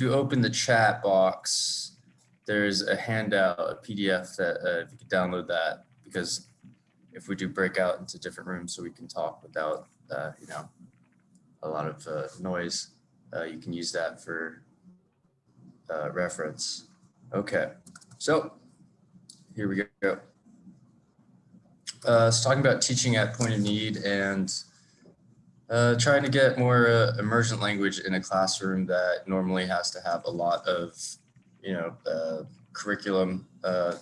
you open the chat box, there's a handout, a PDF that if you could download that, because if we do break out into different rooms so we can talk without, you know, a lot of noise, you can use that for reference. Okay, so here we go. It's talking about teaching at point of need and trying to get more emergent language in a classroom that normally has to have a lot of, you know, curriculum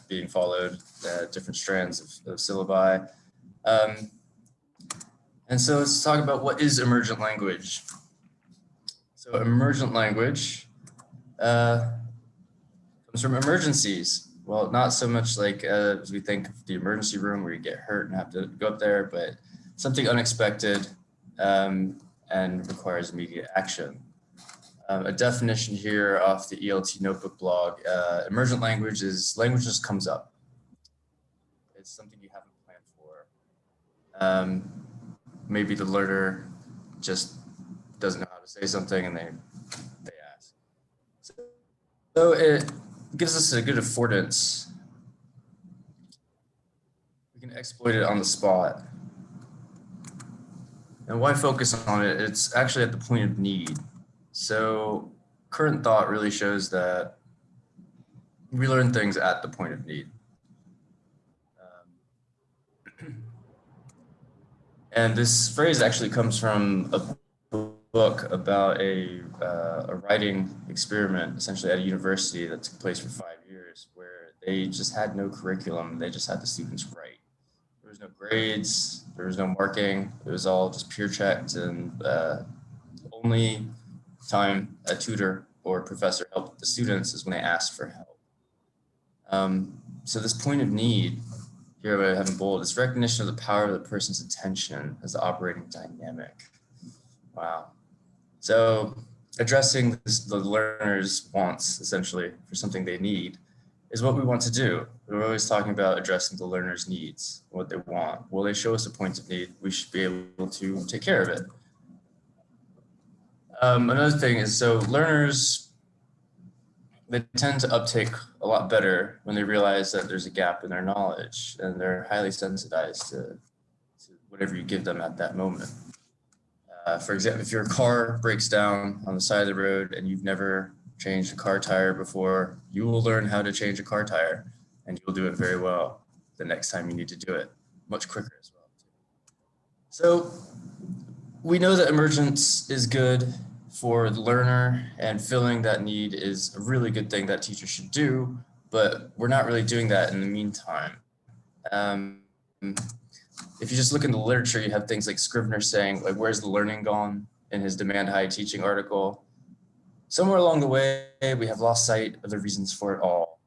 being followed, different strands of syllabi. And so let's talk about what is emergent language. So emergent language comes from emergencies. Well, not so much like as we think of the emergency room where you get hurt and have to go up there, but something unexpected and requires immediate action. A definition here off the ELT notebook blog, emergent language is language just comes up. It's something you haven't planned for. Maybe the learner just doesn't know how to say something and they ask. So it gives us a good affordance. We can exploit it on the spot. And why focus on it? It's actually at the point of need. So current thought really shows that we learn things at the point of need. And this phrase actually comes from a book about a writing experiment, essentially at a university that took place for 5 years, where they just had no curriculum. They just had the students write. There was no grades, there was no marking. It was all just peer checked, and only time a tutor or professor helped the students is when they asked for help. So this point of need, here I have in bold, is recognition of the power of the person's attention as the operating dynamic. Wow. So addressing the learner's wants, essentially, for something they need, is what we want to do. We're always talking about addressing the learner's needs, what they want. Well, they show us a point of need, we should be able to take care of it. Another thing is, so learners, they tend to uptake a lot better when they realize that there's a gap in their knowledge, and they're highly sensitized to whatever you give them at that moment. For example, if your car breaks down on the side of the road and you've never changed a car tire before, you will learn how to change a car tire, and you'll do it very well the next time you need to do it, much quicker as well. So we know that emergence is good for the learner, and filling that need is a really good thing that teachers should do, but we're not really doing that in the meantime. If you just look in the literature, you have things like Scrivener saying, like, where's the learning gone, in his Demand High Teaching article. Somewhere along the way, we have lost sight of the reasons for it all.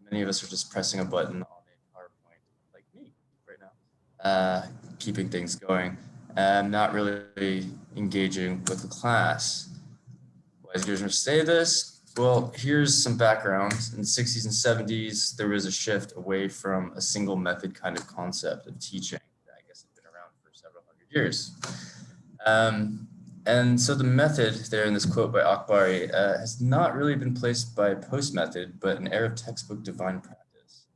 Many of us are just pressing a button on a PowerPoint, like me right now, keeping things going, and not really engaging with the class. Why is Guzman say this? Well, here's some background. In the 60s and 70s, there was a shift away from a single method kind of concept of teaching that I guess had been around for several hundred years. And so the method there in this quote by Akbari has not really been placed by post-method, but an era of textbook divine practice.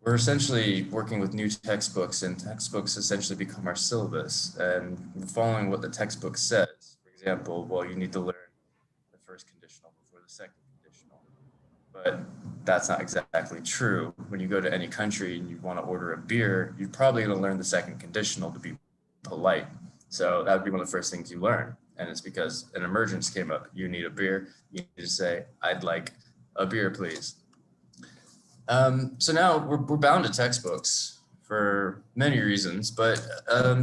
We're essentially working with new textbooks, and textbooks essentially become our syllabus, and we're following what the textbook says. For example, well, you need to learn the first conditional before the second conditional. But that's not exactly true. When you go to any country and you want to order a beer, you're probably going to learn the second conditional to be polite. So that would be one of the first things you learn. And it's because an emergence came up. You need a beer. You need to say, I'd like a beer, please. So now we're bound to textbooks for many reasons, but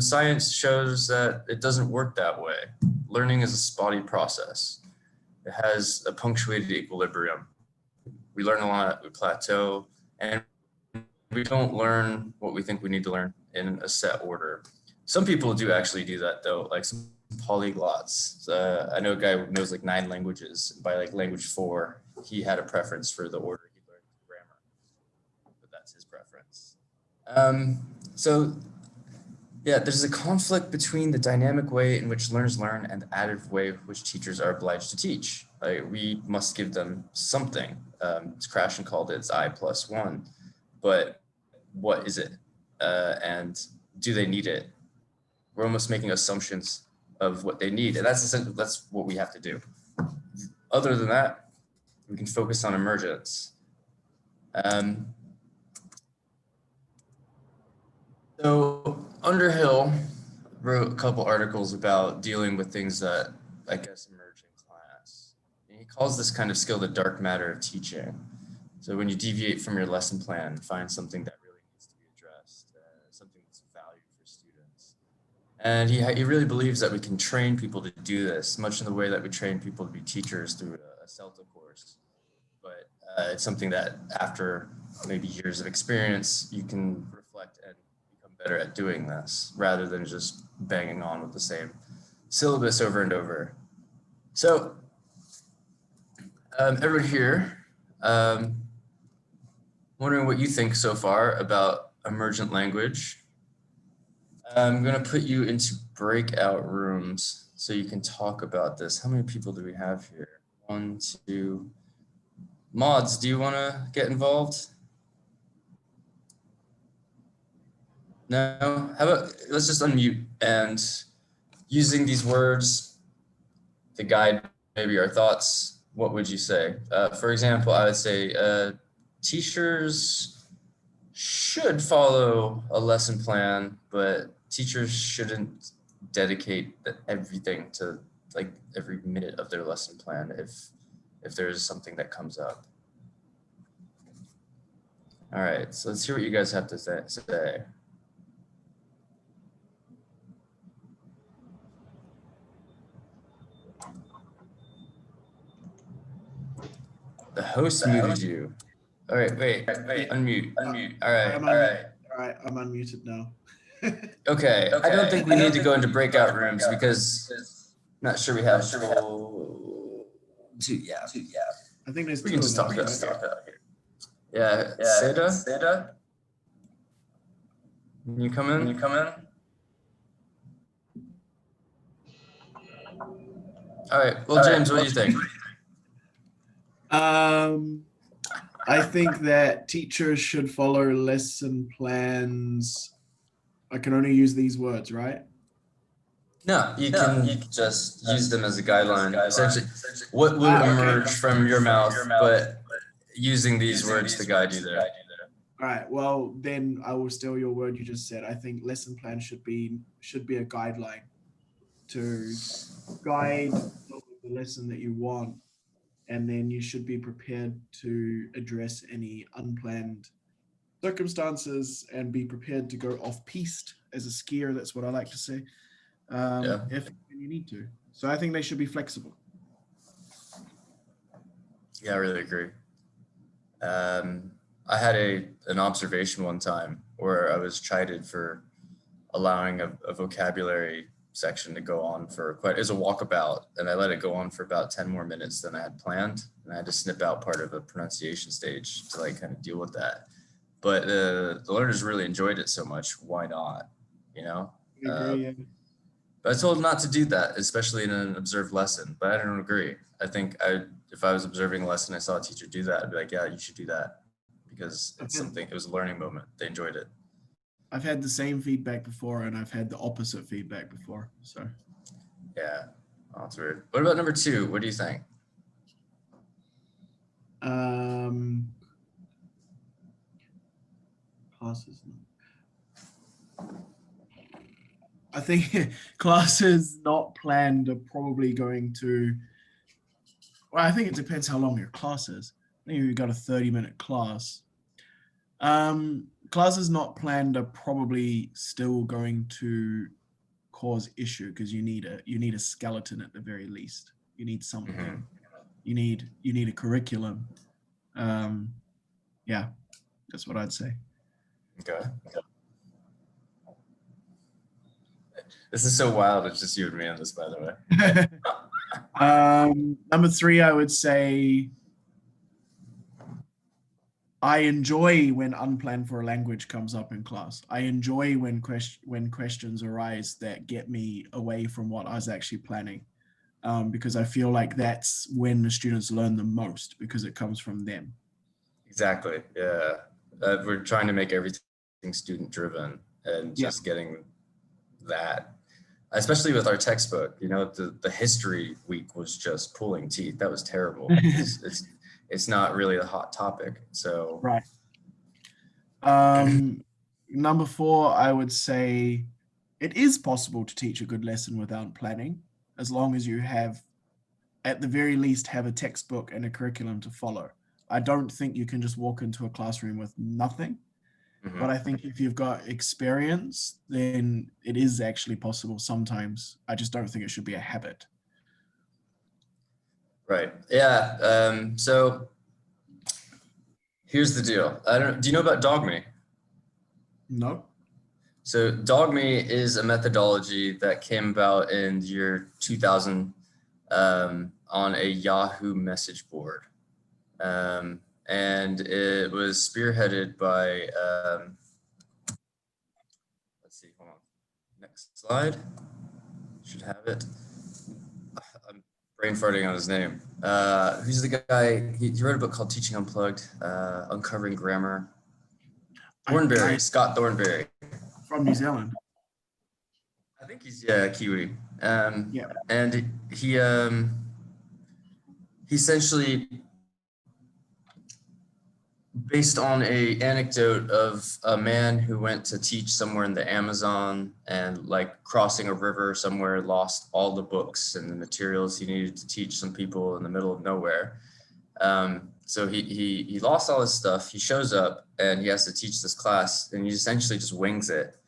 science shows that it doesn't work that way. Learning is a spotty process. It has a punctuated equilibrium. We learn a lot, we plateau, and we don't learn what we think we need to learn in a set order. Some people do actually do that though, like some polyglots. I know a guy who knows like 9 languages. By like language 4, he had a preference for the order he learned grammar, but that's his preference. So yeah, there's a conflict between the dynamic way in which learners learn and the additive way in which teachers are obliged to teach. Like we must give them something. It's Krashen called it, it's I+1, but what is it? And do they need it? We're almost making assumptions of what they need, and that's what we have to do. Other than that, we can focus on emergence. So Underhill wrote a couple articles about dealing with things that I guess emerge in class. And he calls this kind of skill the dark matter of teaching. So when you deviate from your lesson plan, find something that really needs to be addressed, something that's of value for students. And he really believes that we can train people to do this, much in the way that we train people to be teachers through a CELTA course. But it's something that after maybe years of experience, you can reflect and become better at doing this, rather than just banging on with the same syllabus over and over. So everyone here, wondering what you think so far about emergent language. I'm going to put you into breakout rooms so you can talk about this. How many people do we have here? 1, 2. Mods, do you want to get involved? No? How about, let's just unmute, and using these words to guide maybe our thoughts, what would you say? For example, I would say teachers should follow a lesson plan, but teachers shouldn't dedicate everything to like every minute of their lesson plan if there's something that comes up. All right, so let's hear what you guys have to say. The host muted you. All right, wait, unmute. All right, I'm unmuted now. Okay, I don't think we need to go into breakout rooms because I'm not sure we have yeah. I think there's we can just talk about here. Yeah, Seda? Can you come in? All right, well, James, what do you think? I think that teachers should follow lesson plans. I can only use these words, right? No, you can just use them as a guideline. Essentially, what would emerge from your mouth, but using these words to guide you there. All right, well, then I will steal your word you just said. I think lesson plan should be a guideline to guide the lesson that you want. And then you should be prepared to address any unplanned circumstances and be prepared to go off-piste as a skier. That's what I like to say, if you need to. So I think they should be flexible. Yeah, I really agree. I had an observation one time where I was chided for allowing a vocabulary section to go on for it was a walkabout, and I let it go on for about 10 more minutes than I had planned, and I had to snip out part of a pronunciation stage to like kind of deal with that. But the learners really enjoyed it so much, why not, you know? I agree, yeah. But I told them not to do that, especially in an observed lesson, but I don't agree. I think if I was observing a lesson, I saw a teacher do that, I'd be like, yeah, you should do that, because it was a learning moment. They enjoyed it. I've had the same feedback before, and I've had the opposite feedback before. So, yeah, oh, that's weird. What about number 2? What do you think? Classes. I think classes not planned are probably going to. Well, I think it depends how long your class is. I think you've got a 30-minute class. Classes not planned are probably still going to cause issue because you need a skeleton at the very least. You need something. Mm-hmm. You need a curriculum. Yeah, that's what I'd say. Okay. This is so wild. It's just you and me on this, by the way. Number 3, I would say I enjoy when unplanned for a language comes up in class. I enjoy when questions arise that get me away from what I was actually planning. because I feel like that's when the students learn the most because it comes from them. Exactly. Yeah. We're trying to make everything student driven and Yeah. just getting that, especially with our textbook, the history week was just pulling teeth. That was terrible. It's not really a hot topic. So Right. Number 4, I would say it is possible to teach a good lesson without planning, as long as you have, at the very least, have a textbook and a curriculum to follow. I don't think you can just walk into a classroom with nothing, but I think if you've got experience, then it is actually possible sometimes. I just don't think it should be a habit. right. Yeah. So here's the deal. Do you know about Dogmate? No? So Dogme is a methodology that came about in the year 2000 on a Yahoo message board. And it was spearheaded by, let's see, hold on. Next slide. Should have it. I'm brain farting on his name. Who's the guy? He wrote a book called Teaching Unplugged, Uncovering Grammar. Thornberry, Scott Thornberry. From New Zealand. I think he's Kiwi. Yeah. And he essentially, based on a anecdote of a man who went to teach somewhere in the Amazon and like crossing a river somewhere, lost all the books and the materials he needed to teach some people in the middle of nowhere. So he lost all his stuff. He shows up and he has to teach this class, and he essentially just wings it.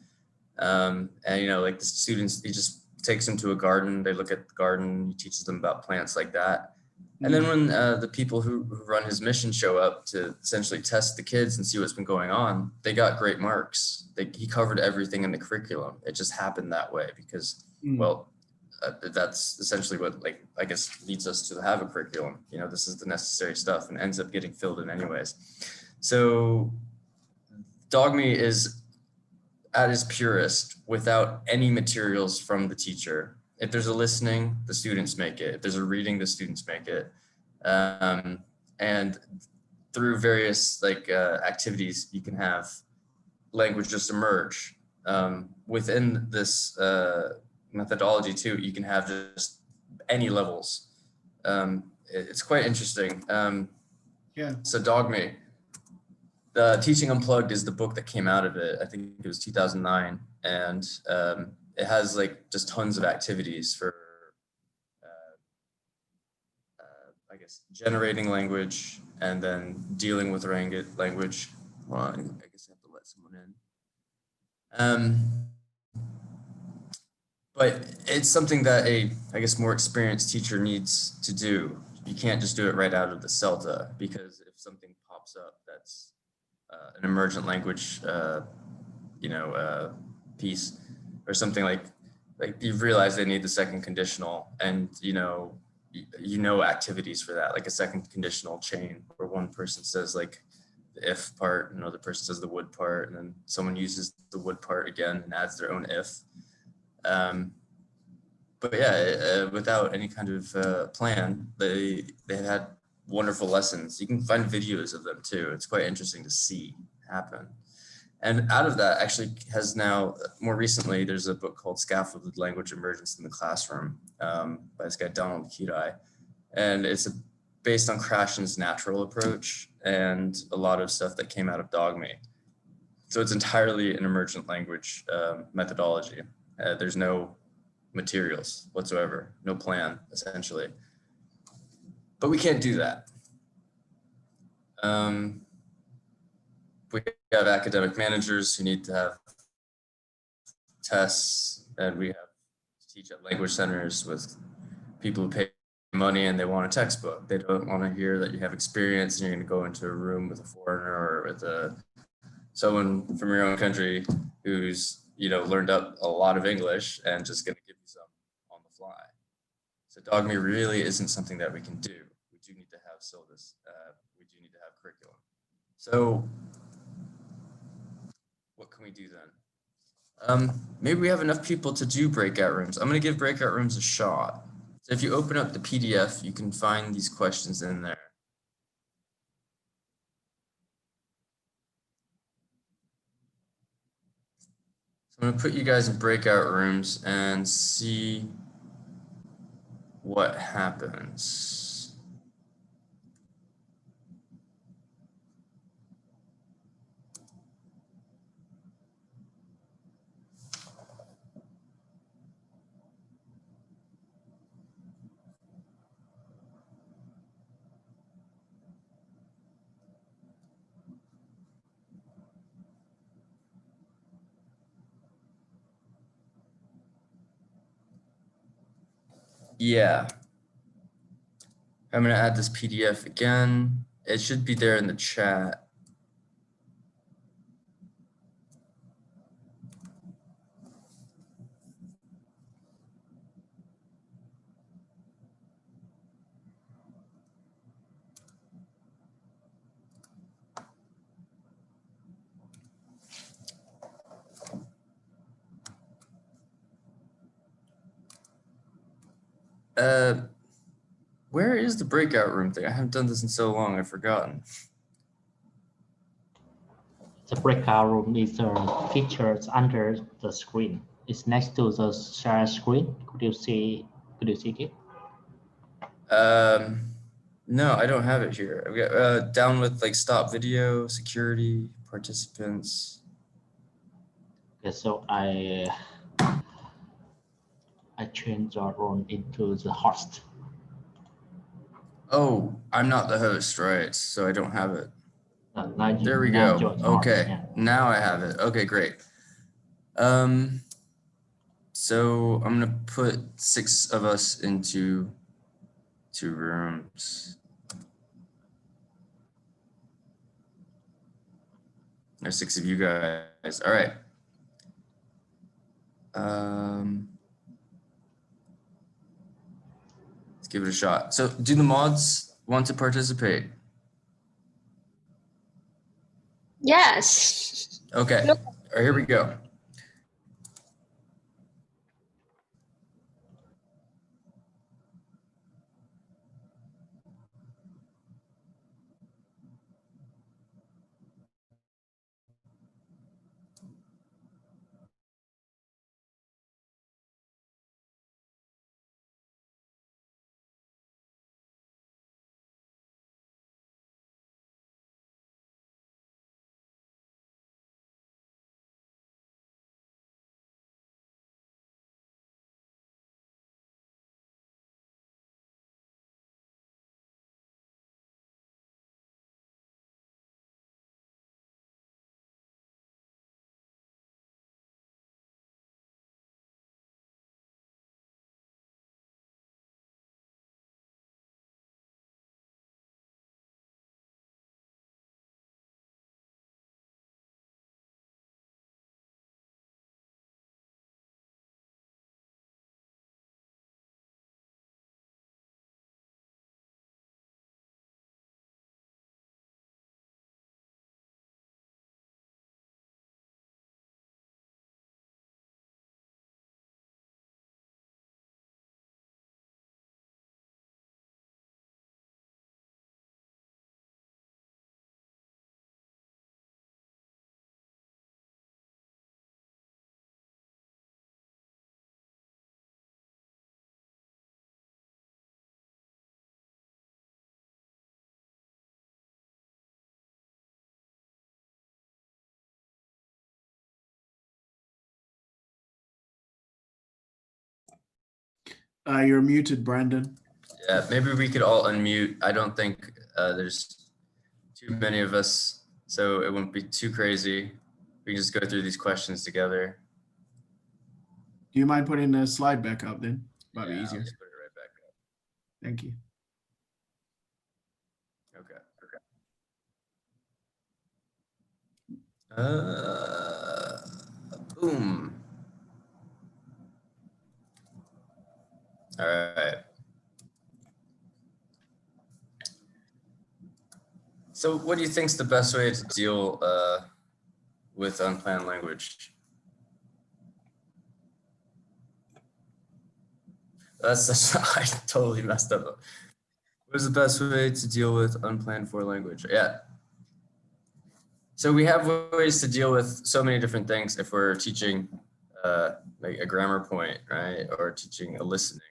And like the students, he just takes them to a garden. They look at the garden. He teaches them about plants like that. And then when the people who run his mission show up to essentially test the kids and see what's been going on, they got great marks. He covered everything in the curriculum. It just happened that way because, well, that's essentially what, like, I guess leads us to have a curriculum. This is the necessary stuff and ends up getting filled in anyways. So Dogme is at its purest without any materials from the teacher. If there's a listening, the students make it. If there's a reading, the students make it. And through various activities, you can have language just emerge. Within this methodology too, you can have just any levels. It's quite interesting. So Dogme, the Teaching Unplugged is the book that came out of it. I think it was 2009. And it has like just tons of activities for, I guess, generating language and then dealing with language. Well, I guess I have to let someone in. But it's something that I guess, more experienced teacher needs to do. You can't just do it right out of the CELTA, because if something pops up that's an emergent language, piece or something like you realize they need the second conditional, and activities for that, like a second conditional chain where one person says like the if part, another person says the would part, and then someone uses the would part again and adds their own if. But yeah, without any kind of plan, they had wonderful lessons. You can find videos of them too. It's quite interesting to see happen. And out of that actually has now, more recently, there's a book called Scaffolded Language Emergence in the Classroom by this guy, Donald Kirai. And it's based on Krashen's natural approach and a lot of stuff that came out of Dogmate. So it's entirely an emergent language methodology. There's no materials whatsoever, no plan, essentially. But we can't do that. We have academic managers who need to have tests, and we have to teach at language centers with people who pay money and they want a textbook. They don't want to hear that you have experience and you're going to go into a room with a foreigner or with someone from your own country who's learned up a lot of English and just going to give you some on the fly. So Dogme really isn't something that we can do. We do need to have syllabus. We do need to have curriculum. So what can we do then? Maybe we have enough people to do breakout rooms. I'm going to give breakout rooms a shot So if you open up the PDF, you can find these questions in there. So I'm gonna put you guys in breakout rooms and see what happens. Yeah. I'm gonna add this PDF again. It should be there in the chat. Where is the breakout room thing? I haven't done this in so long, I've forgotten. The breakout room is featured under the screen. It's next to the share screen. Could you see it? No, I don't have it here. I've got down with like stop video, security, participants. Okay, so I change the role into the host. Oh, I'm not the host, right? So I don't have it. There we now go. host, Okay, yeah. now I have it. Okay, great. So I'm gonna put 6 of us into 2 rooms. There's 6 of you guys. All right. Let's give it a shot. So do the mods want to participate? Yes. Okay. No. All right, here we go. You're muted, Brandon. Yeah, maybe we could all unmute. I don't think there's too many of us, so it won't be too crazy. We can just go through these questions together. Do you mind putting the slide back up then? Might be Yeah, easier. I'll just put it right back up. Thank you. Okay. Boom. All right. So what do you think is the best way to deal with unplanned language? That's I totally messed up. What is the best way to deal with unplanned for language? Yeah. So we have ways to deal with so many different things if we're teaching like a grammar point, right? Or teaching a listening.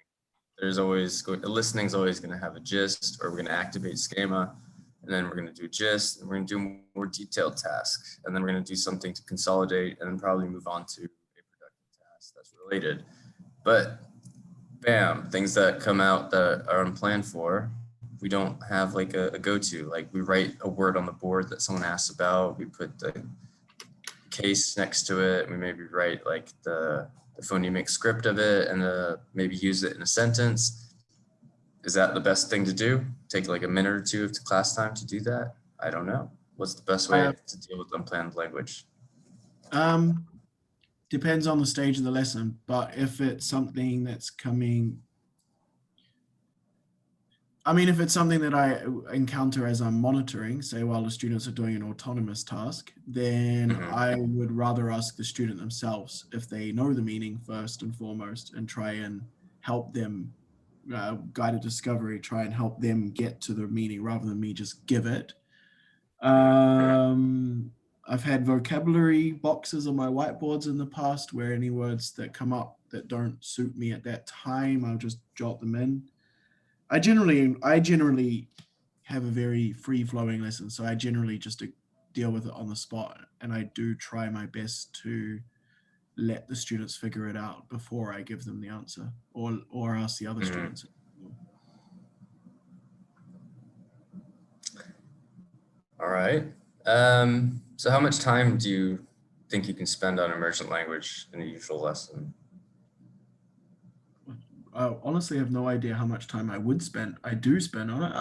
There's always, listening is always going to have a gist, or we're going to activate schema, and then we're going to do gist, and we're going to do more detailed tasks, and then we're going to do something to consolidate, and then probably move on to a productive task that's related. But bam, things that come out that are unplanned for, we don't have like a go-to. Like we write a word on the board that someone asks about, we put the case next to it, we maybe write like the phonemic script of it, and maybe use it in a sentence. Is that the best thing to do? Take like a minute or two of class time to do that? I don't know. What's the best way to deal with unplanned language? Depends on the stage of the lesson, but if it's something that's coming, I mean, if it's something that I encounter as I'm monitoring, say while the students are doing an autonomous task, then I would rather ask the student themselves if they know the meaning first and foremost, and try and help them, guided discovery, try and help them get to the meaning rather than me just give it. I've had vocabulary boxes on my whiteboards in the past where any words that come up that don't suit me at that time, I'll just jot them in. I generally have a very free-flowing lesson, so I generally just deal with it on the spot, and I do try my best to let the students figure it out before I give them the answer, or ask the other students. All right. So how much time do you think you can spend on emergent language in a usual lesson? I honestly have no idea how much time I do spend on it.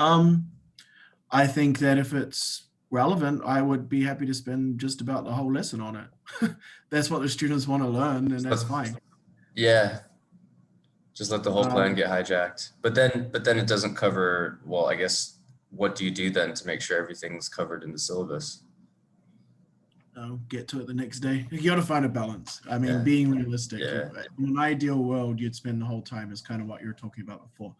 I think that if it's relevant, I would be happy to spend just about the whole lesson on it. That's what the students want to learn, and that's fine. Yeah. Just let the whole plan get hijacked. But then it doesn't cover, well, I guess, what do you do then to make sure everything's covered in the syllabus? Get to it the next day. You got to find a balance. I mean, being realistic. Yeah. In an ideal world, you'd spend the whole time, is kind of what you were talking about before.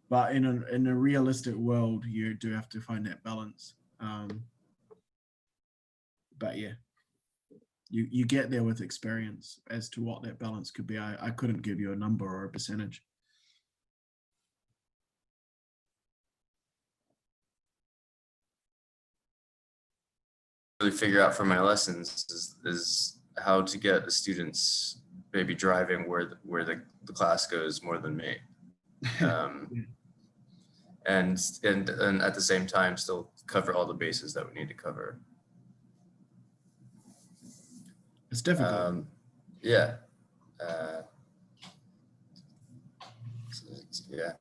But in a realistic world, you do have to find that balance. But yeah, you get there with experience as to what that balance could be. I couldn't give you a number or a percentage. Really figure out for my lessons is how to get the students maybe driving where the class goes more than me. And at the same time still cover all the bases that we need to cover. It's difficult. Yeah. Yeah.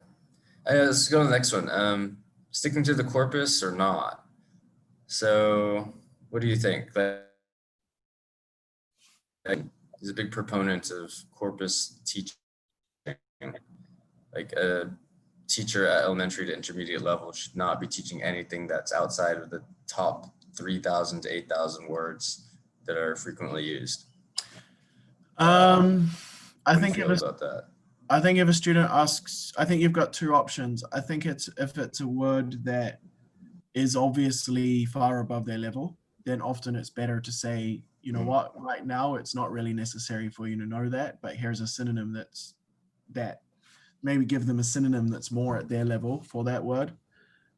Let's go to the next one. Sticking to the corpus or not? So what do you think? He's a big proponent of corpus teaching. Like a teacher at elementary to intermediate level should not be teaching anything that's outside of the top 3,000 to 8,000 words that are frequently used. I think about that. I think if a student asks, I think you've got two options. I think if it's a word that is obviously far above their level, then often it's better to say, you know what, right now it's not really necessary for you to know that, but here's a synonym that maybe give them a synonym that's more at their level for that word.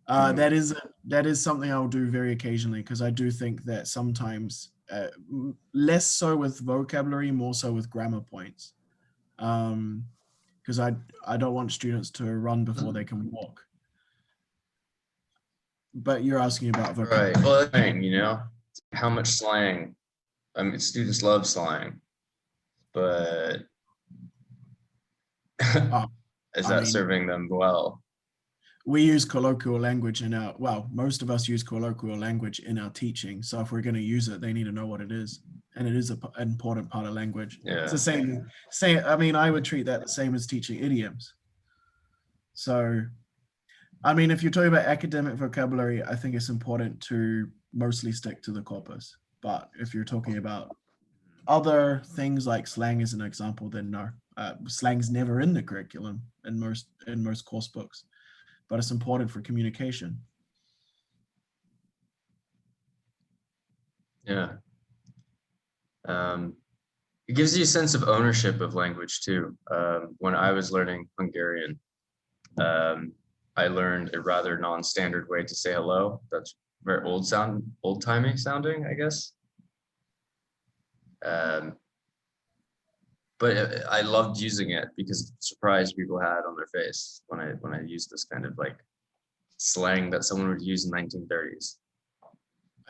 That is something I'll do very occasionally, because I do think that sometimes, less so with vocabulary, more so with grammar points. Because I don't want students to run before they can walk. But you're asking about vocabulary. Right. Well, that's thing, you know, how much slang. I mean, students love slang, but is that serving them well? We use colloquial language most of us use colloquial language in our teaching. So if we're going to use it, they need to know what it is. And it is an important part of language. Yeah. It's the same. I mean, I would treat that the same as teaching idioms. So, I mean, if you're talking about academic vocabulary, I think it's important to mostly stick to the corpus. But if you're talking about other things like slang as an example, then no, Slang's never in the curriculum in most course books, but it's important for communication. Yeah. It gives you a sense of ownership of language too. When I was learning Hungarian, I learned a rather non-standard way to say hello. That's very old-timey sounding, I guess. But I loved using it because of the surprise people had on their face when I used this kind of like slang that someone would use in 1930s.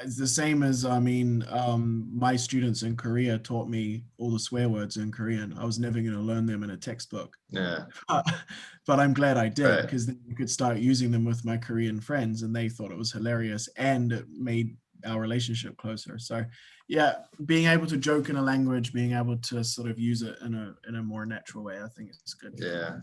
It's the same as, my students in Korea taught me all the swear words in Korean. I was never going to learn them in a textbook. Yeah. But I'm glad I did, Right. because then you could start using them with my Korean friends and they thought it was hilarious and it made our relationship closer. So yeah, being able to joke in a language, being able to sort of use it in a more natural way, I think it's good. Yeah.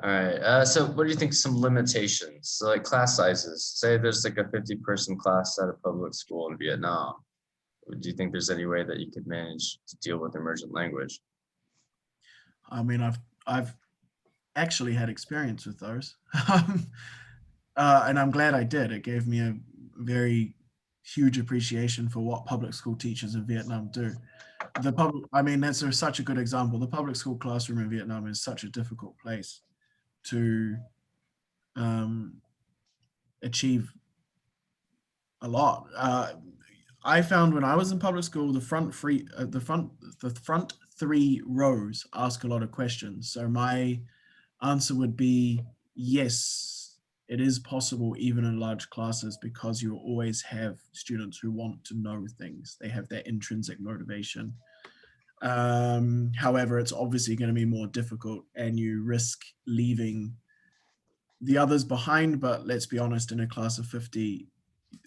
All right. So what do you think some limitations? So like class sizes, say there's like a 50-person class at a public school in Vietnam. Do you think there's any way that you could manage to deal with emergent language? I mean, I've actually had experience with those. And I'm glad I did. It gave me a very huge appreciation for what public school teachers in Vietnam do. That's such a good example. The public school classroom in Vietnam is such a difficult place to achieve a lot. I found when I was in public school, the front three rows ask a lot of questions. So my answer would be yes, it is possible even in large classes, because you always have students who want to know things. They have that intrinsic motivation. However, it's obviously going to be more difficult and you risk leaving the others behind. But let's be honest, in a class of 50,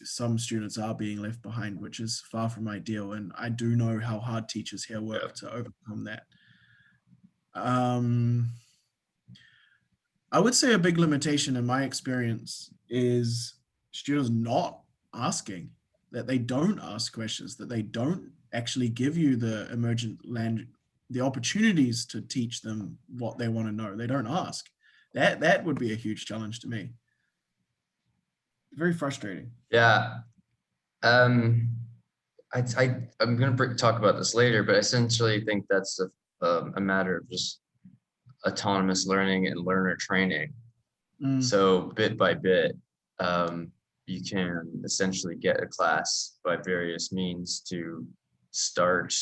some students are being left behind, which is far from ideal. And I do know how hard teachers here work to overcome that. I would say a big limitation in my experience is students not asking, that they don't ask questions, that they don't actually give you the emergent language, the opportunities to teach them what they want to know. They don't ask. That would be a huge challenge to me. Very frustrating. Yeah. I'm going to talk about this later, but I essentially think that's a matter of just autonomous learning and learner training. So bit by bit, you can essentially get a class by various means to start,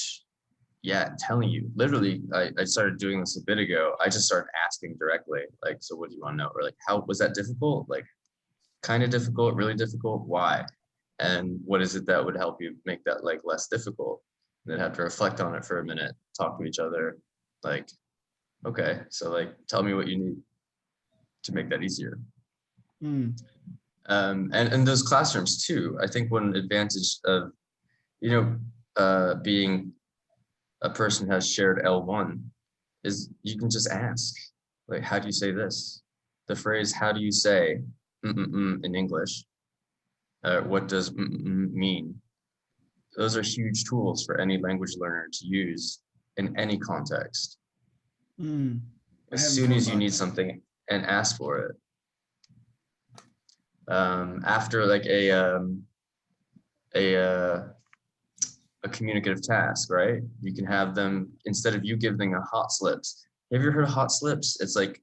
telling you. Literally, I started doing this a bit ago. I just started asking directly, like, so what do you want to know? Or like, how was that difficult? Like, kind of difficult, really difficult? Why? And what is it that would help you make that like less difficult? And then have to reflect on it for a minute, talk to each other, like, okay, so like, tell me what you need to make that easier. And those classrooms too, I think one advantage of, being a person who has shared L1 is you can just ask, like, how do you say this? The phrase, how do you say in English? What does mean? Those are huge tools for any language learner to use in any context. As soon as you need something, and ask for it. After like a communicative task, right? You can have them, instead of you giving a hot slips. Have you ever heard of hot slips? It's like,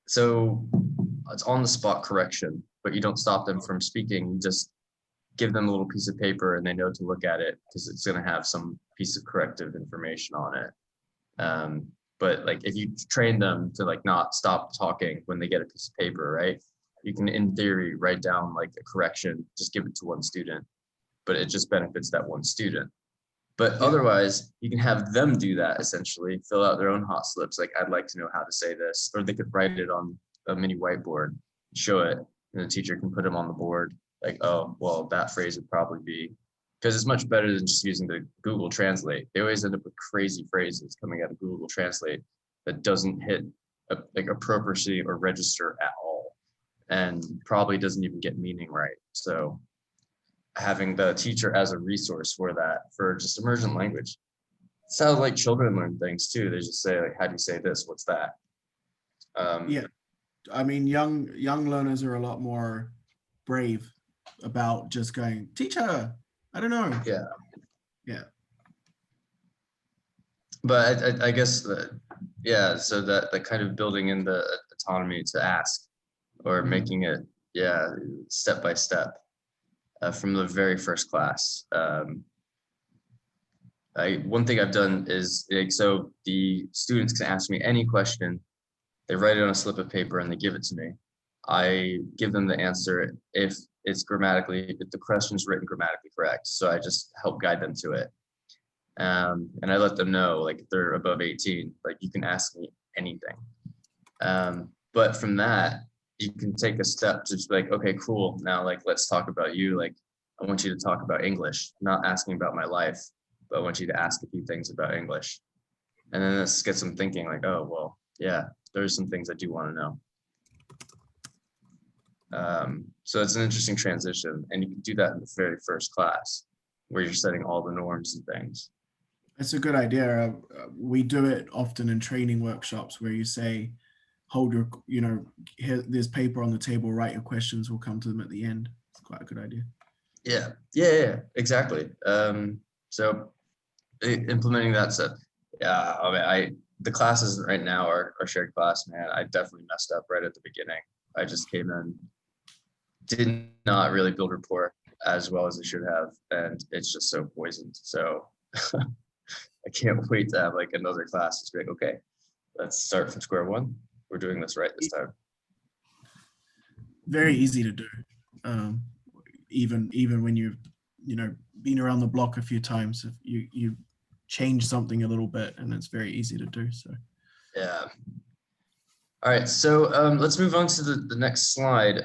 so it's on the spot correction, but you don't stop them from speaking. You just give them a little piece of paper and they know to look at it because it's going to have some piece of corrective information on it. But like if you train them to like not stop talking when they get a piece of paper, right? You can, in theory, write down like a correction, just give it to one student, but it just benefits that one student. But otherwise, you can have them do that, essentially, fill out their own hot slips. Like, I'd like to know how to say this, or they could write it on a mini whiteboard, show it, and the teacher can put them on the board. Like, oh, well, that phrase would probably be, because it's much better than just using the Google Translate. They always end up with crazy phrases coming out of Google Translate that doesn't hit like appropriacy or register at all, and probably doesn't even get meaning right. So having the teacher as a resource for that, for just emergent language. It's how like children learn things too. They just say like, how do you say this? What's that? Yeah, I mean, young learners are a lot more brave about just going, teacher, I don't know. Yeah. Yeah. But I guess that, yeah, so that kind of building in the autonomy to ask, or making it, yeah, step by step from the very first class. One thing I've done is like, so the students can ask me any question, they write it on a slip of paper and they give it to me. I give them the answer if it's grammatically, if the question's written grammatically correct. So I just help guide them to it. And I let them know, like, if they're above 18, like, you can ask me anything. But from that, you can take a step to just be like, okay, cool. Now, like, let's talk about you. Like, I want you to talk about English, not asking about my life, but I want you to ask a few things about English. And then this gets them thinking like, oh, well, yeah, there's some things I do want to know. So it's an interesting transition, and you can do that in the very first class where you're setting all the norms and things. That's a good idea. We do it often in training workshops where you say, hold your, here, there's paper on the table, write your questions, we'll come to them at the end. It's quite a good idea. Yeah, exactly. So implementing that stuff. Yeah, I mean, the classes right now are shared class, man. I definitely messed up right at the beginning. I just came in, did not really build rapport as well as I should have, and it's just so poisoned. So I can't wait to have like another class. It's like, okay, let's start from square one. We're doing this right this time. Very easy to do. Even when you've been around the block a few times, if you change something a little bit, and it's very easy to do. So yeah. All right, so let's move on to the next slide.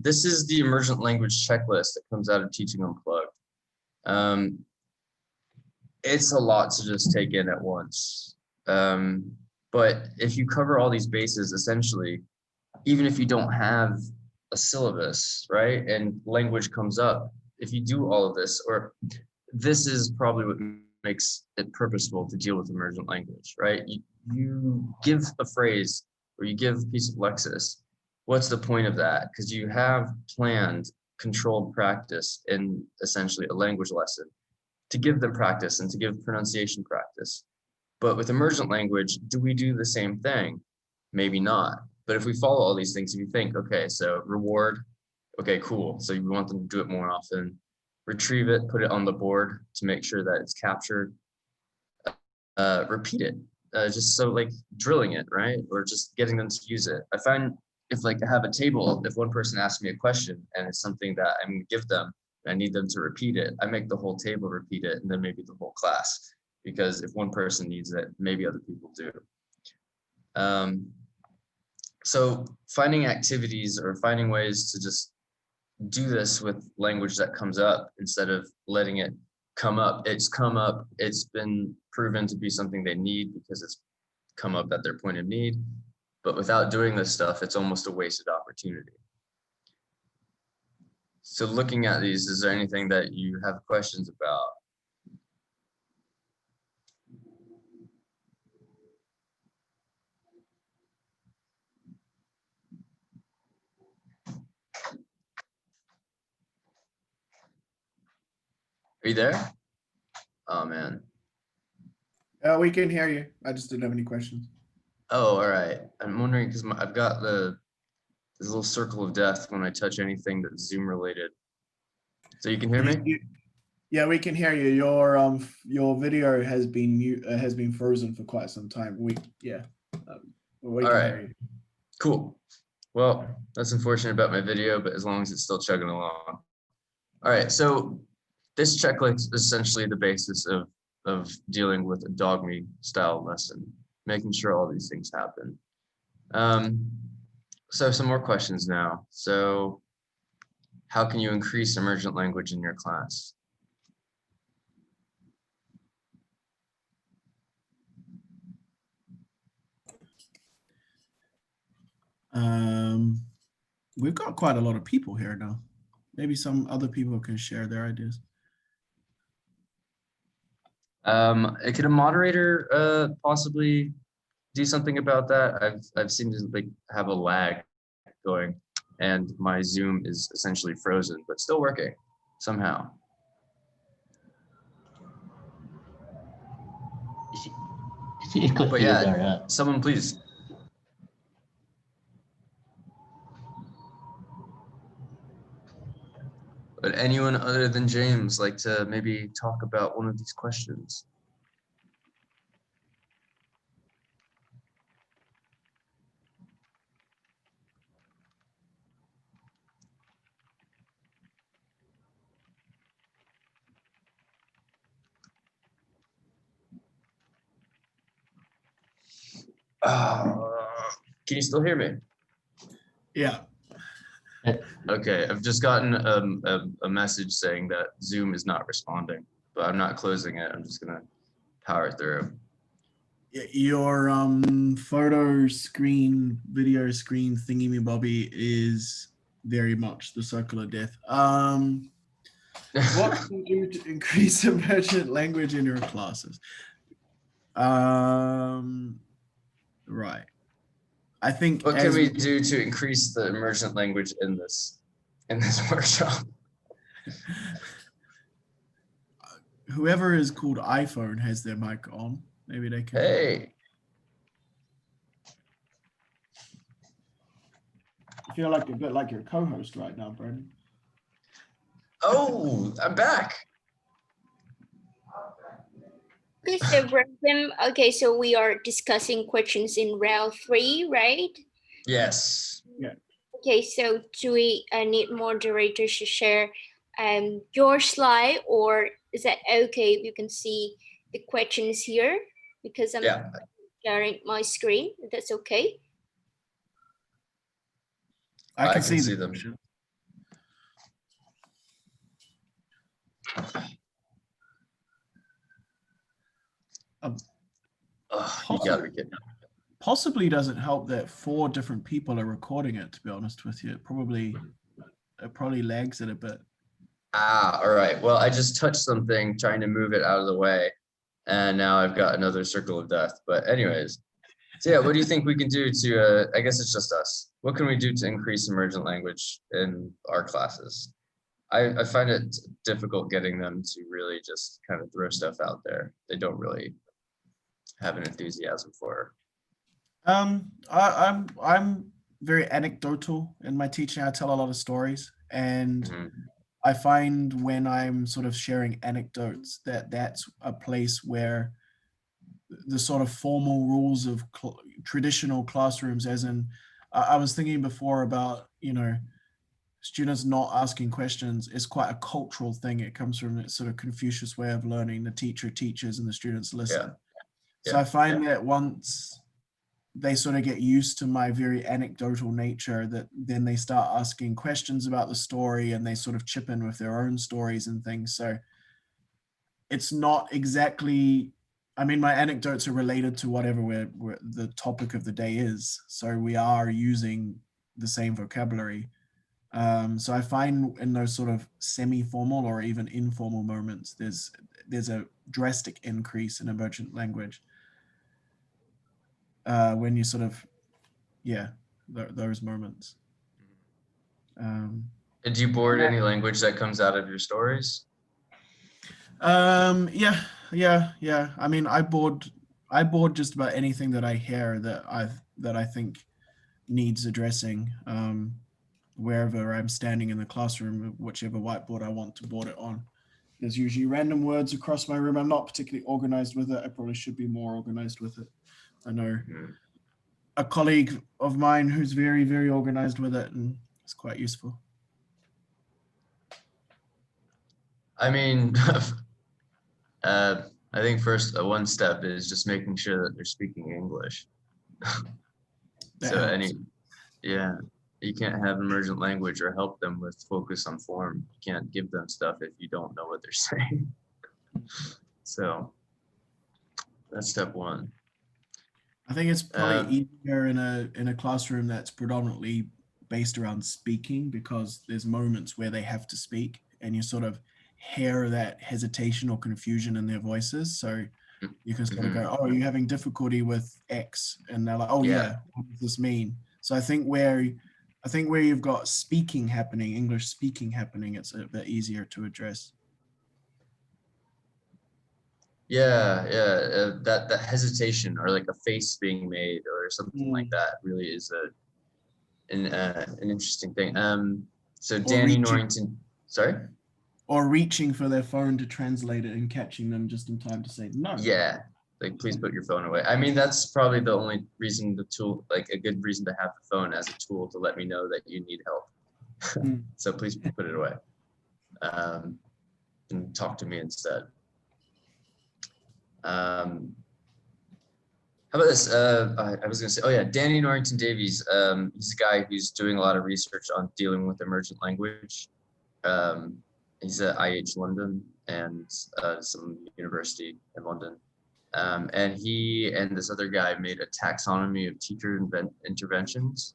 This is the emergent language checklist that comes out of Teaching Unplugged. It's a lot to just take in at once. But if you cover all these bases, essentially, even if you don't have a syllabus, right, and language comes up, if you do all of this, or this is probably what makes it purposeful to deal with emergent language, right? You give a phrase or you give a piece of lexis. What's the point of that? Because you have planned controlled practice in essentially a language lesson to give them practice and to give pronunciation practice. But with emergent language, do we do the same thing? Maybe not. But if we follow all these things, if you think, okay, so reward, okay, cool. So you want them to do it more often. Retrieve it, put it on the board to make sure that it's captured. Repeat it, just so like drilling it, right? Or just getting them to use it. I find if like I have a table, if one person asks me a question and it's something that I'm gonna give them, and I need them to repeat it, I make the whole table repeat it and then maybe the whole class. Because if one person needs it, maybe other people do. So finding activities or finding ways to just do this with language that comes up instead of letting it come up. It's come up, it's been proven to be something they need because it's come up at their point of need. But without doing this stuff, it's almost a wasted opportunity. So looking at these, is there anything that you have questions about? Are you there? Oh man. we can hear you. I just didn't have any questions. Oh, all right. I'm wondering because I've got this little circle of death when I touch anything that's Zoom related. So you can hear me? Yeah, we can hear you. Your video has been frozen for quite some time. We can hear you. Cool. Well, that's unfortunate about my video, but as long as it's still chugging along. All right, so this checklist is essentially the basis of dealing with a Dogmate style lesson, making sure all these things happen. So some more questions now. So how can you increase emergent language in your class? We've got quite a lot of people here now. maybe some other people can share their ideas. Could a moderator possibly do something about that? I've seemed to like have a lag going, and my Zoom is essentially frozen, but still working somehow. It could But be yeah, either. someone please. Would anyone other than James like to maybe talk about one of these questions? Can you still hear me? Yeah. Okay, I've just gotten a message saying that Zoom is not responding, but I'm not closing it. I'm just gonna power through. Your photo screen, video screen thingy bobby is very much the circle of death. What can you do to increase emergent language in your classes? Right. I think What can we do to increase the emergent language in this workshop? Whoever is called iPhone has their mic on. Maybe they can. Hey. I feel like a bit like your co-host right now, Brendan. Oh, I'm back. Okay, so Brendan, okay, so we are discussing questions in round 3, right? Yes. Yeah. Okay, so do we need moderators to share your slide, or is that okay if you can see the questions here? Because I'm sharing my screen, if that's okay. I can see them. You gotta be kidding. Possibly doesn't help that 4 different people are recording it, to be honest with you. It probably lags it a bit. All right. Well, I just touched something trying to move it out of the way, and now I've got another circle of death. But anyways, so yeah, what do you think we can do to, I guess it's just us. What can we do to increase emergent language in our classes? I find it difficult getting them to really just kind of throw stuff out there. They don't really have an enthusiasm for. I'm very anecdotal in my teaching. I tell a lot of stories, and I find when I'm sort of sharing anecdotes that that's a place where the sort of formal rules of traditional classrooms, as in, I was thinking before about, students not asking questions is quite a cultural thing. It comes from that sort of Confucius way of learning. The teacher teaches and the students listen. So I find that once they sort of get used to my very anecdotal nature, that then they start asking questions about the story and they sort of chip in with their own stories and things. So it's not exactly, I mean, my anecdotes are related to whatever the topic of the day is. So we are using the same vocabulary. So I find in those sort of semi-formal or even informal moments, there's a drastic increase in emergent language. When you sort of, those moments. Did you board any language that comes out of your stories? Yeah. I mean, I board just about anything that I hear that I think needs addressing. Wherever I'm standing in the classroom, whichever whiteboard I want to board it on. There's usually random words across my room. I'm not particularly organized with it. I probably should be more organized with it. I know a colleague of mine who's very, very organized with it, and it's quite useful. I mean, I think first one step is just making sure that they're speaking English. You can't have emergent language or help them with focus on form. You can't give them stuff if you don't know what they're saying. So that's step one. I think it's probably easier in a classroom that's predominantly based around speaking, because there's moments where they have to speak and you sort of hear that hesitation or confusion in their voices. So you can sort of go, oh, are you having difficulty with X? And they're like, oh yeah, what does this mean? So I think where you've got speaking happening, English speaking happening, it's a bit easier to address. Yeah, that hesitation or like a face being made or something like that really is an interesting thing. So Danny Norrington, sorry? Or reaching for their phone to translate it and catching them just in time to say no. Yeah, like please put your phone away. I mean, that's probably the only reason the tool, like a good reason to have the phone as a tool to let me know that you need help. So please put it away and talk to me instead. How about this? I was gonna say, oh yeah, Danny Norrington Davies. He's a guy who's doing a lot of research on dealing with emergent language. He's at IH London and some university in London. And he and this other guy made a taxonomy of teacher interventions.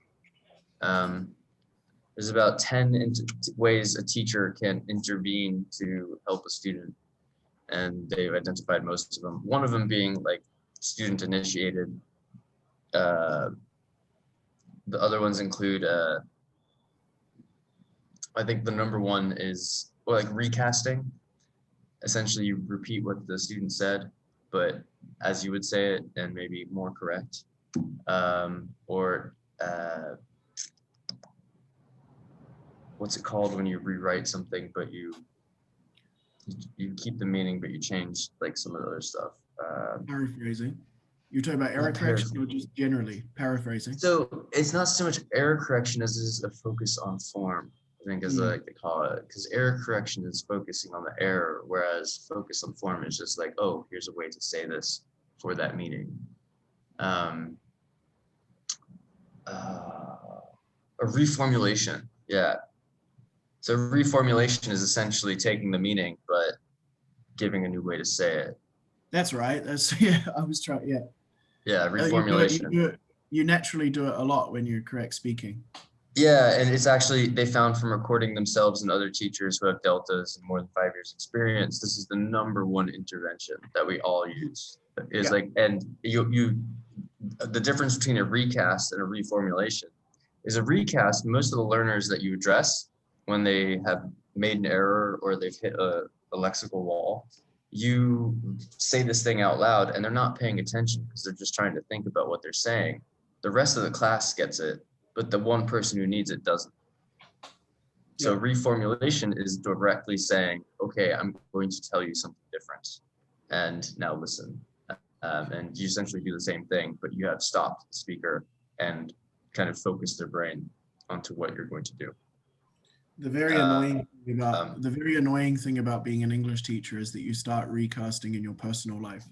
There's about 10 ways a teacher can intervene to help a student. And they've identified most of them. One of them being like student initiated. The other ones include, I think the number one is like recasting. Essentially, you repeat what the student said, but as you would say it and maybe more correct. Or what's it called when you rewrite something, but you keep the meaning, but you change like some of the other stuff. Paraphrasing. You're talking about error correction or just generally paraphrasing? So it's not so much error correction as it is a focus on form, I think, as like they call it, because error correction is focusing on the error, whereas focus on form is just like, oh, here's a way to say this for that meaning. A reformulation, yeah. So reformulation is essentially taking the meaning, but giving a new way to say it. That's right. That's I was trying. Yeah. Yeah, reformulation. You naturally do it a lot when you're correct speaking. Yeah, and it's actually, they found from recording themselves and other teachers who have deltas and more than 5 years experience, this is the #1 intervention that we all use. Is like, and the difference between a recast and a reformulation is a recast. Most of the learners that you address when they have made an error or they've hit a lexical wall, you say this thing out loud and they're not paying attention because they're just trying to think about what they're saying. The rest of the class gets it, but the one person who needs it doesn't. So reformulation is directly saying, okay, I'm going to tell you something different and now listen. And you essentially do the same thing, but you have stopped the speaker and kind of focused their brain onto what you're going to do. The very annoying thing about being an English teacher is that you start recasting in your personal life.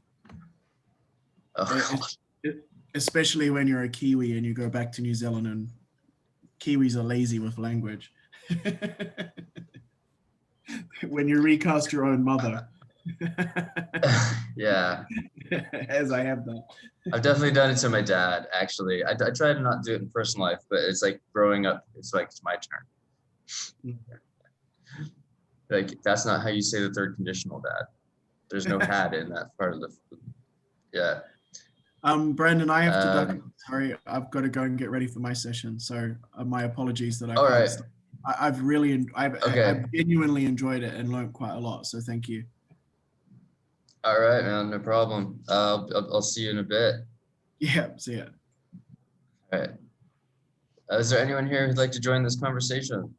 Especially when you're a Kiwi and you go back to New Zealand, and Kiwis are lazy with language. When you recast your own mother. Yeah. As I have done. I've definitely done it to my dad, actually. I try to not do it in personal life, but it's like growing up, it's like, it's my turn. Like, that's not how you say the third conditional, Dad. There's no had in that part of the, yeah. Brandon, I have to duck. Sorry, I've got to go and get ready for my session. So my apologies that I all right. I've genuinely enjoyed it and learned quite a lot. So thank you. All right, man, no problem. I'll see you in a bit. Yeah, see ya. All right. Is there anyone here who'd like to join this conversation?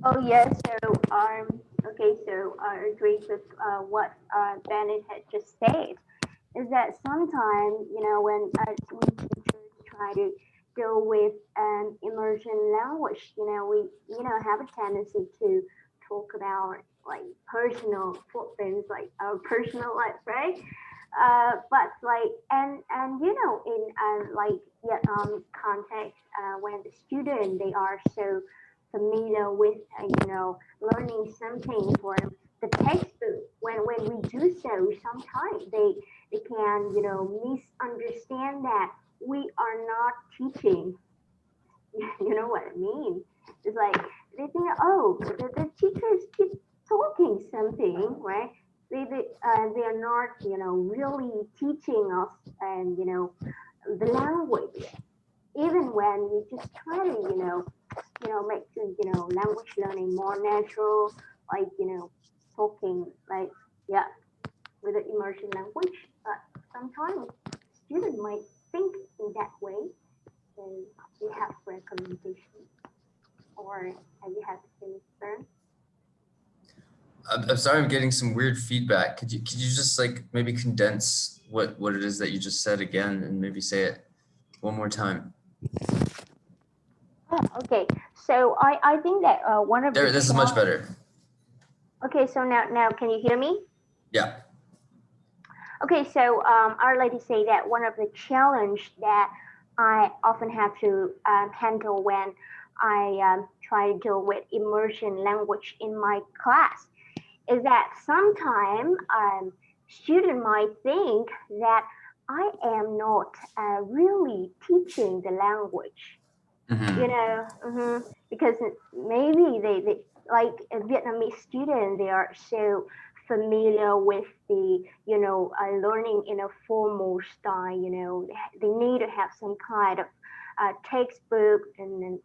Oh yes, so okay, so I agree with what Bennett had just said. Is that sometimes, you know, when we teachers try to deal with an emergent language, you know, we have a tendency to talk about like personal footprints, like our personal life, right? But like and you know, in like Vietnam context, when the student, they are so familiar with you know, learning something for the textbook, when we do so, sometimes they can, you know, misunderstand that we are not teaching You know what I mean? It's like they think, oh, the teachers keep talking something, right? They are not, really teaching us and the language. Even when we just try to, make language learning more natural, like talking, like with the immersion language. But sometimes students might think in that way. So you have recommendation, or have you had the same experience? I'm sorry, I'm getting some weird feedback. Could you just like maybe condense what it is that you just said again and maybe say it one more time? Oh, okay. So I think that one of There, the this is much better. Okay, so now can you hear me? Yeah. Okay, so I would like to say that one of the challenge that I often have to handle when I try to deal with immersion language in my class is that sometimes student might think that I am not really teaching the language, because maybe they like a Vietnamese student, they are so familiar with the learning in a formal style. They need to have some kind of textbook, and then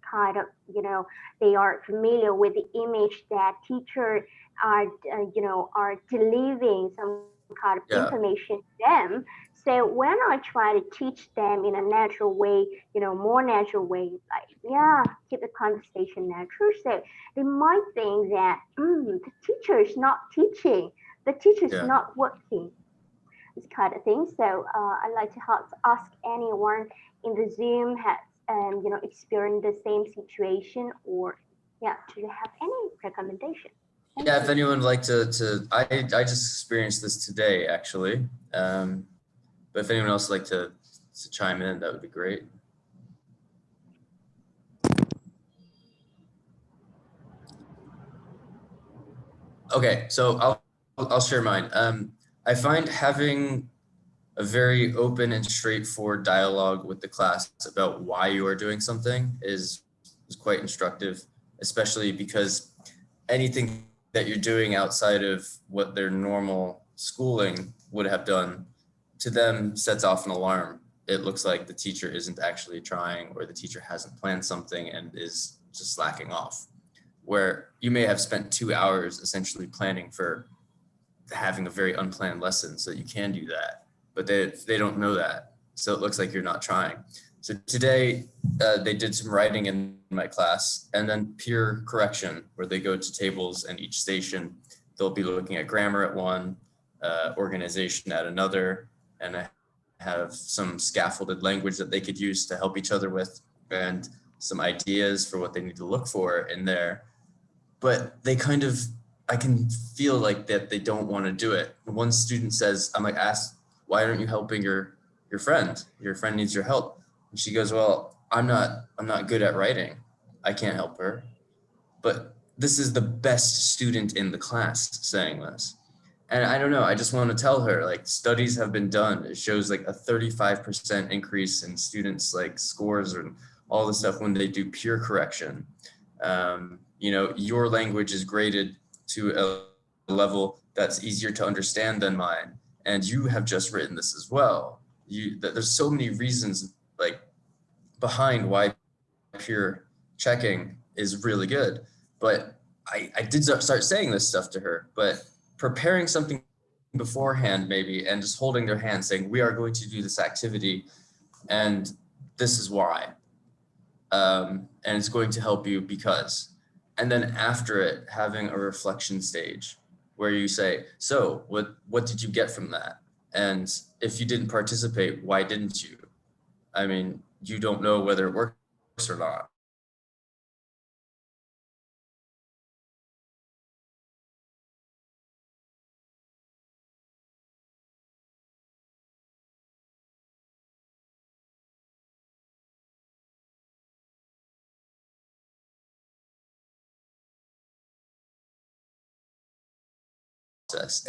kind of they are familiar with the image that teacher are are delivering some kind of information to them. So when I try to teach them in a natural way, more natural way, like keep the conversation natural, so they might think that the teacher is not teaching, the teacher is not working, this kind of thing. So I'd like to ask anyone in the Zoom has experienced the same situation, or do you have any recommendation? Yeah, if anyone would like to I just experienced this today actually. But if anyone else would like to chime in, that would be great. Okay, so I'll share mine. I find having a very open and straightforward dialogue with the class about why you are doing something is quite instructive, especially because anything that you're doing outside of what their normal schooling would have done to them sets off an alarm. It looks like the teacher isn't actually trying, or the teacher hasn't planned something and is just slacking off, where you may have spent 2 hours essentially planning for having a very unplanned lesson so that you can do that, but they don't know that. So it looks like you're not trying. So today they did some writing in my class, and then peer correction, where they go to tables, and each station they'll be looking at grammar at one, organization at another, and I have some scaffolded language that they could use to help each other with, and some ideas for what they need to look for in there. But they kind of, I can feel like that they don't want to do it. One student says, I'm like, ask, why aren't you helping your friend? Your friend needs your help. And she goes, well, I'm not good at writing. I can't help her. But this is the best student in the class saying this. And I don't know, I just want to tell her, like, studies have been done. It shows like a 35% increase in students' like scores and all the stuff when they do peer correction. Your language is graded to a level that's easier to understand than mine. And you have just written this as well. There's so many reasons like behind why peer checking is really good. But I did start saying this stuff to her, but preparing something beforehand maybe, and just holding their hand saying, we are going to do this activity and this is why. And it's going to help you because, and then after it, having a reflection stage where you say, so what did you get from that? And if you didn't participate, why didn't you? I mean, you don't know whether it works or not.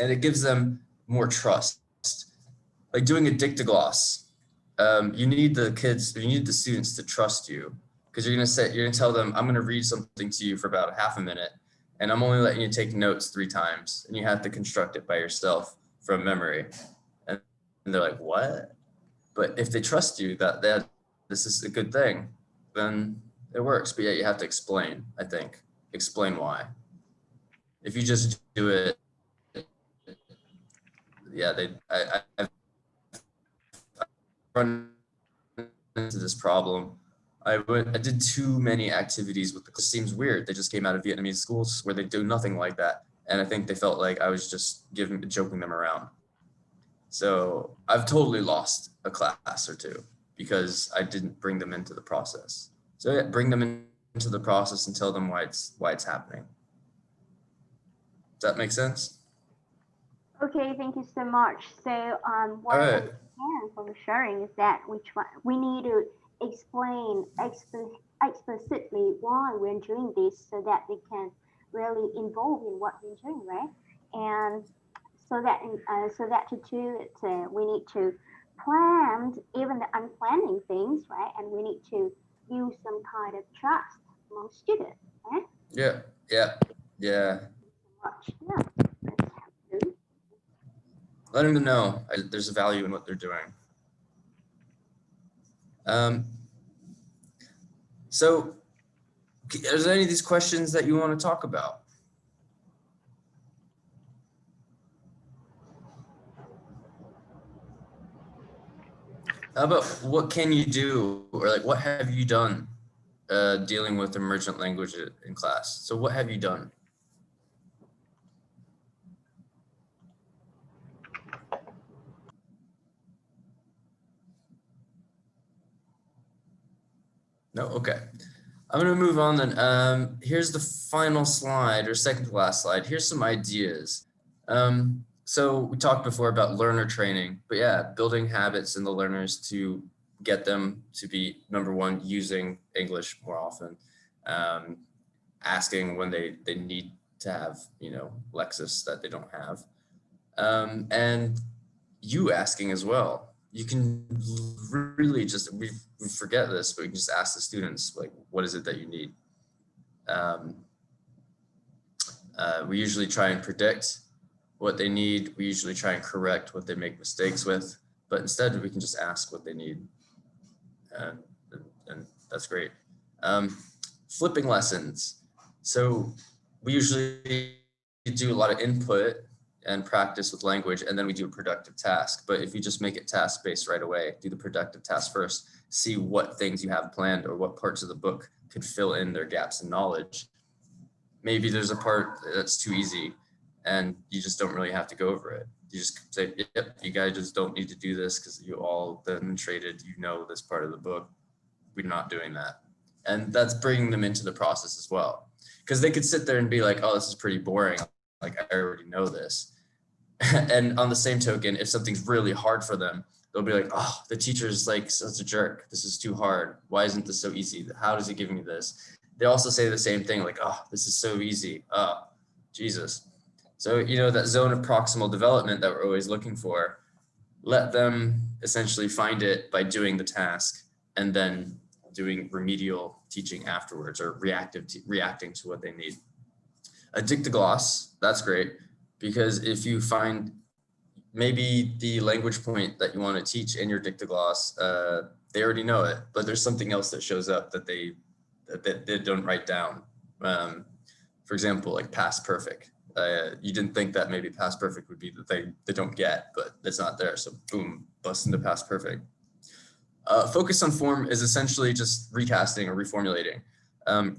And it gives them more trust. Like doing a dictogloss, you need the students to trust you. Because you're gonna tell them, I'm gonna read something to you for about half a minute, and I'm only letting you take notes 3 times, and you have to construct it by yourself from memory. And they're like, what? But if they trust you that this is a good thing, then it works. But yeah, you have to explain, I think. Explain why. If you just do it, yeah, I've run into this problem. I did too many activities with it seems weird. They just came out of Vietnamese schools where they do nothing like that. And I think they felt like I was just joking them around. So I've totally lost a class or 2 because I didn't bring them into the process. So yeah, bring them into the process and tell them why it's happening. Does that make sense? Okay, thank you so much. So what I understand from sharing is that we need to explain explicitly why we're doing this so that they can really involve in what we're doing, right? And so that to do it, we need to plan even the unplanning things, right? And we need to build some kind of trust among students, right? Yeah. Much. Yeah. Letting them know there's a value in what they're doing. So, is there any of these questions that you want to talk about? How about what can you do, or like what have you done dealing with emergent language in class? So what have you done? No, okay. I'm gonna move on then. Here's the final slide, or second to last slide. Here's some ideas. So we talked before about learner training, but yeah, building habits in the learners to get them to be, number 1, using English more often, asking when they need to have, lexis that they don't have, and you asking as well. You can really just, we forget this, but you can just ask the students, like, what is it that you need? We usually try and predict what they need. We usually try and correct what they make mistakes with, but instead we can just ask what they need. And that's great. Flipping lessons. So we usually do a lot of input and practice with language, and then we do a productive task. But if you just make it task-based right away, do the productive task first, see what things you have planned or what parts of the book could fill in their gaps in knowledge. Maybe there's a part that's too easy and you just don't really have to go over it. You just say, yep, you guys just don't need to do this because you all demonstrated, this part of the book. We're not doing that. And that's bringing them into the process as well. Because they could sit there and be like, oh, this is pretty boring. Like, I already know this. And on the same token, if something's really hard for them, they'll be like, oh, the teacher's like such a jerk. This is too hard. Why isn't this so easy? How does he give me this? They also say the same thing, like, oh, this is so easy. Oh, Jesus. So, that zone of proximal development that we're always looking for, let them essentially find it by doing the task and then doing remedial teaching afterwards, or reacting to what they need. A dictogloss, that's great, because if you find maybe the language point that you want to teach in your dictogloss, they already know it, but there's something else that shows up that they don't write down. For example, like past perfect. You didn't think that maybe past perfect would be the thing they don't get, but it's not there. So boom, bust into past perfect. Focus on form is essentially just recasting or reformulating.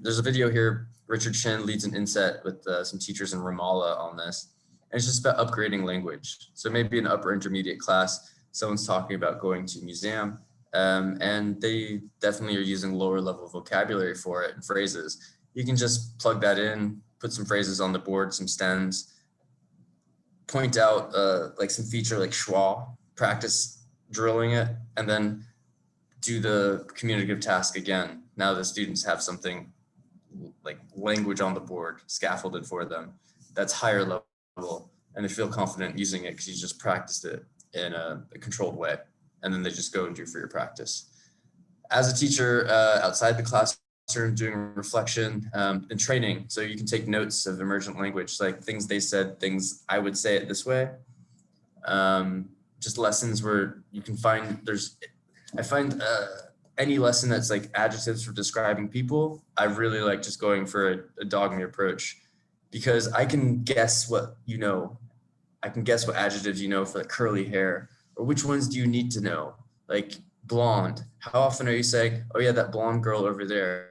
There's a video here. Richard Shin leads an inset with some teachers in Ramallah on this. And it's just about upgrading language. So maybe in an upper intermediate class, someone's talking about going to a museum, and they definitely are using lower level vocabulary for it and phrases. You can just plug that in, put some phrases on the board, some stems, point out like some feature like schwa, practice drilling it, and then do the communicative task again. Now the students have something like language on the board, scaffolded for them, that's higher level, and they feel confident using it because you just practiced it in a controlled way, and then they just go and do for your practice. As a teacher outside the classroom, doing reflection and training. So you can take notes of emergent language, like things they said, things I would say it this way. Just lessons where you can find, I find any lesson that's like adjectives for describing people, I really like just going for a Dogmate approach, because I can guess what you know. I can guess what adjectives you know for the curly hair, or which ones do you need to know? Like blonde. How often are you saying, oh yeah, that blonde girl over there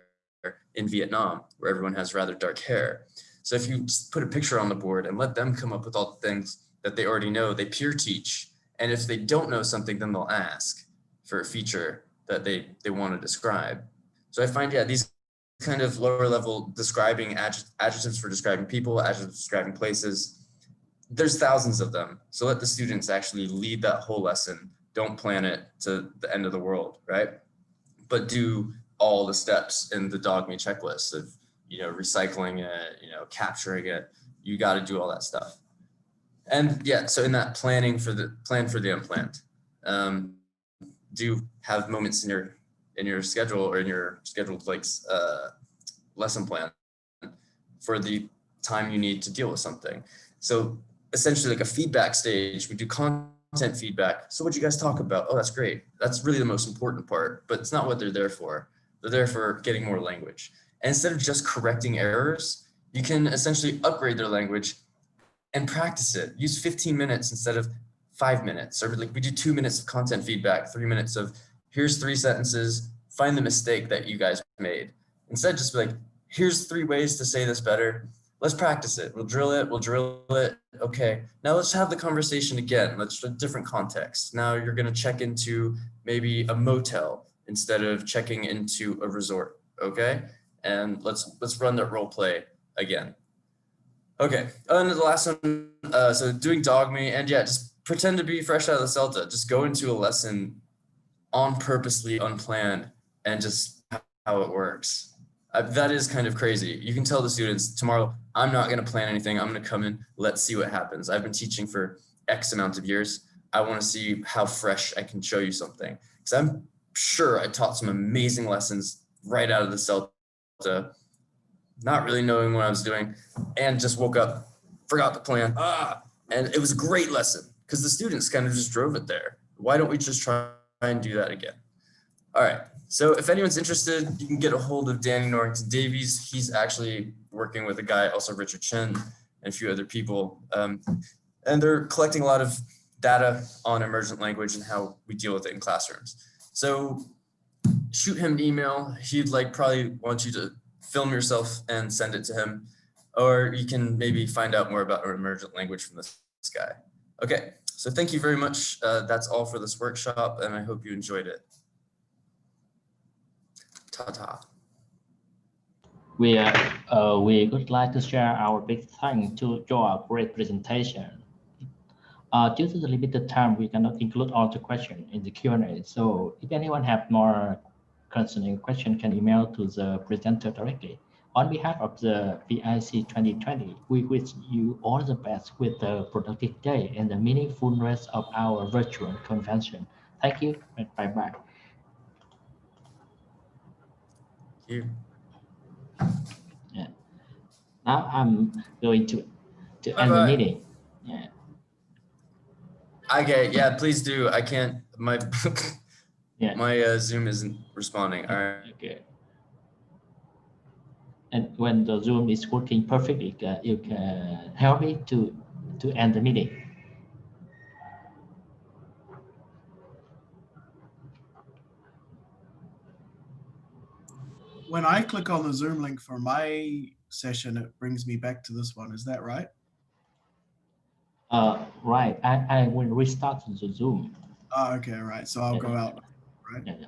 in Vietnam, where everyone has rather dark hair? So if you just put a picture on the board and let them come up with all the things that they already know, they peer teach. And if they don't know something, then they'll ask for a feature that they want to describe. So I find, yeah, these kind of lower level describing adjectives for describing people, adjectives describing places, there's thousands of them. So let the students actually lead that whole lesson. Don't plan it to the end of the world, right? But do all the steps in the Dogmate checklist of, recycling it, capturing it. You got to do all that stuff. And yeah, so in that plan for the unplanned, do have moments in your schedule or in your scheduled lesson plan for the time you need to deal with something. So essentially like a feedback stage, we do content feedback. So what'd you guys talk about? Oh, that's great. That's really the most important part, but it's not what they're there for. They're there for getting more language. And instead of just correcting errors, you can essentially upgrade their language and practice it. Use 15 minutes instead of 5 minutes, or like we do 2 minutes of content feedback, 3 minutes of here's 3 sentences, find the mistake that you guys made. Instead, just be like, here's 3 ways to say this better. Let's practice it. We'll drill it. Okay, now let's have the conversation again. Let's a different context. Now you're gonna check into maybe a motel instead of checking into a resort, okay? And let's run that role play again. Okay, and the last one, so doing Dogmate, and yeah, just pretend to be fresh out of the CELTA. Just go into a lesson on purposely unplanned and just how it works. That is kind of crazy. You can tell the students tomorrow, I'm not going to plan anything. I'm going to come in. Let's see what happens. I've been teaching for X amount of years. I want to see how fresh I can show you something. Because I'm sure I taught some amazing lessons right out of the CELTA, not really knowing what I was doing, and just woke up, forgot the plan. And it was a great lesson because the students kind of just drove it there. Why don't we just try and do that again? All right. So if anyone's interested, you can get a hold of Danny Norrington Davies. He's actually working with a guy, also Richard Chen, and a few other people. And they're collecting a lot of data on emergent language and how we deal with it in classrooms. So shoot him an email. He'd probably want you to film yourself and send it to him, or you can maybe find out more about emergent language from this guy. Okay, so thank you very much. That's all for this workshop, and I hope you enjoyed it. Ta-ta. We would like to share our big thanks to your great presentation. Due to the limited time, we cannot include all the questions in the Q&A. So if anyone have more concerning question, can email to the presenter directly. On behalf of the VIC 2020, we wish you all the best with the productive day and the meaningful rest of our virtual convention. Thank you and bye-bye. Thank you. Yeah. Now I'm going to end the meeting. Yeah. Okay, yeah, please do. I can't, my Zoom isn't responding. All right. Okay. And when the Zoom is working perfectly, you can help me to end the meeting. When I click on the Zoom link for my session, it brings me back to this one. Is that right? Right. I will restart the Zoom. Oh, okay, right. So I'll go out, right? Yeah.